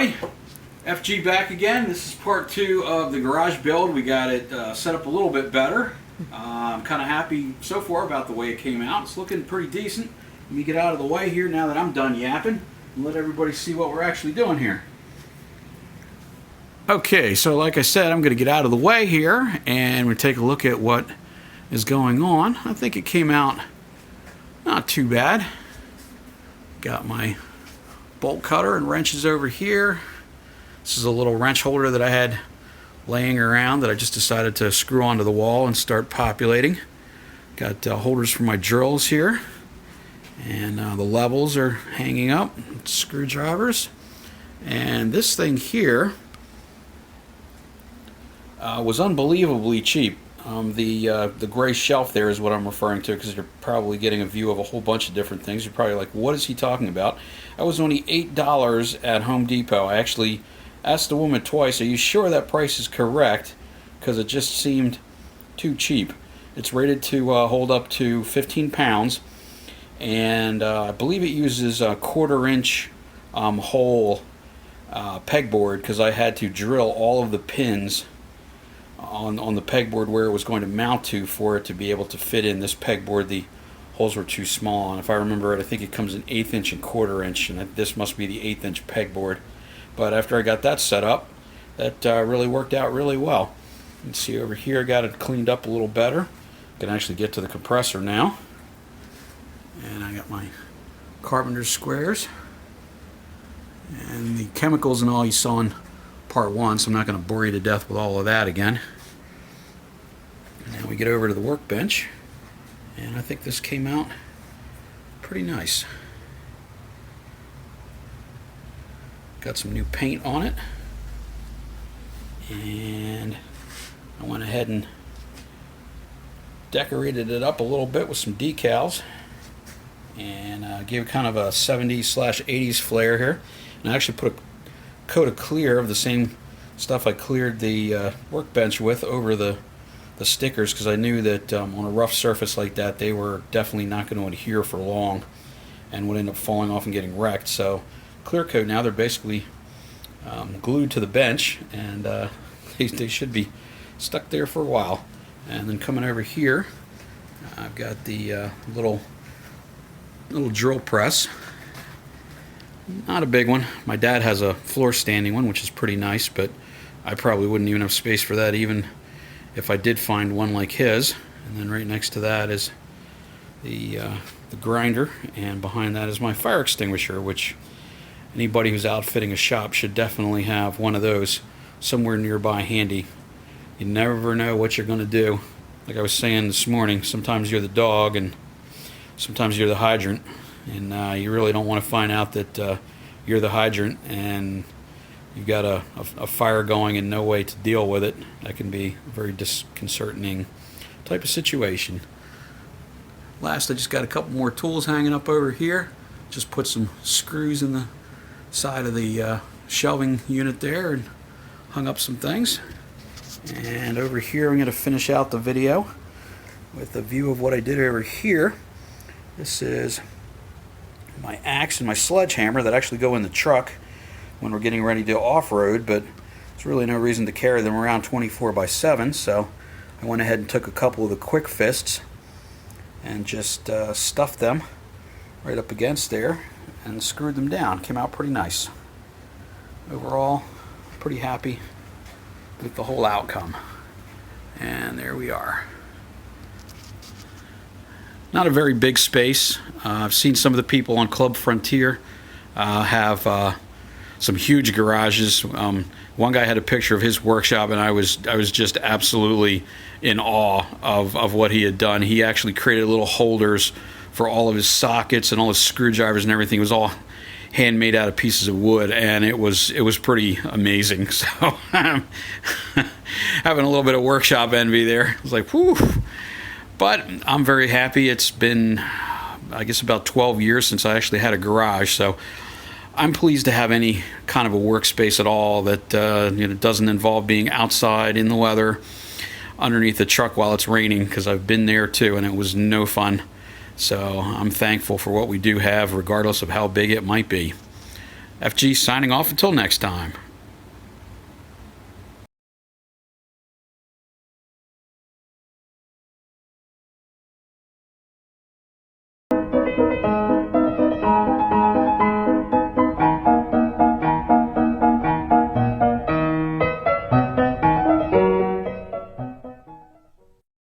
everybody. FG back again. This is part 2 of the garage build. We got it set up a little bit better. I'm kind of happy so far about the way it came out. It's looking pretty decent. Let me get out of the way here now that I'm done yapping and let everybody see what we're actually doing here. Okay, so like I said, I'm going to get out of the way here and we take a look at what is going on. I think it came out not too bad. Got my bolt cutter and wrenches over here. This is a little wrench holder that I had laying around that I just decided to screw onto the wall and start populating. Got holders for my drills here, and the levels are hanging up, screwdrivers. And this thing here was unbelievably cheap. The gray shelf there is what I'm referring to, because you're probably getting a view of a whole bunch of different things. You're probably like, what is he talking about? That was only $8 at Home Depot. I actually asked the woman twice, are you sure that price is correct? Because it just seemed too cheap. It's rated to hold up to 15 pounds, and I believe it uses a 1/4 inch hole pegboard, because I had to drill all of the pins on the pegboard where it was going to mount to for it to be able to fit in this pegboard. The holes were too small, and if I remember it, I think it comes in 1/8 inch and 1/4 inch, and this must be the 1/8 inch pegboard. But after I got that set up, that really worked out really well. You can see over here I got it cleaned up a little better. I can actually get to the compressor now. And I got my carpenter's squares. And the chemicals and all you saw in part 1, so I'm not going to bore you to death with all of that again. And now we get over to the workbench, and I think this came out pretty nice. Got some new paint on it, and I went ahead and decorated it up a little bit with some decals, and gave it kind of a 70s/80s flair here. And I actually put a coat of clear of the same stuff I cleared the workbench with over the stickers, because I knew that on a rough surface like that they were definitely not going to adhere for long and would end up falling off and getting wrecked. So clear coat now, they're basically glued to the bench, and they should be stuck there for a while. And then coming over here, I've got the little drill press. Not a big one. My dad has a floor standing one, which is pretty nice, but I probably wouldn't even have space for that even if I did find one like his. And then right next to that is the grinder, and behind that is my fire extinguisher, which anybody who's outfitting a shop should definitely have one of those somewhere nearby handy. You never know what you're going to do. Like I was saying this morning, sometimes you're the dog and sometimes you're the hydrant, and you really don't want to find out that you're the hydrant and you've got a fire going and no way to deal with it. That can be a very disconcerting type of situation. Last, I just got a couple more tools hanging up over here. Just put some screws in the side of the shelving unit there and hung up some things. And over here I'm going to finish out the video with a view of what I did over here. This is my axe and my sledgehammer that actually go in the truck when we're getting ready to off-road, but there's really no reason to carry them around 24/7, so I went ahead and took a couple of the quick fists and just stuffed them right up against there and screwed them down. Came out pretty nice. Overall, pretty happy with the whole outcome. And there we are. Not a very big space. I've seen some of the people on Club Frontier have some huge garages. One guy had a picture of his workshop, and I was just absolutely in awe of what he had done. He actually created little holders for all of his sockets and all his screwdrivers and everything. It was all handmade out of pieces of wood, and it was pretty amazing. So having a little bit of workshop envy there. I was like, whew. But I'm very happy. It's been, I guess, about 12 years since I actually had a garage, so I'm pleased to have any kind of a workspace at all that doesn't involve being outside in the weather underneath the truck while it's raining, because I've been there too and it was no fun. So I'm thankful for what we do have, regardless of how big it might be. FG signing off until next time.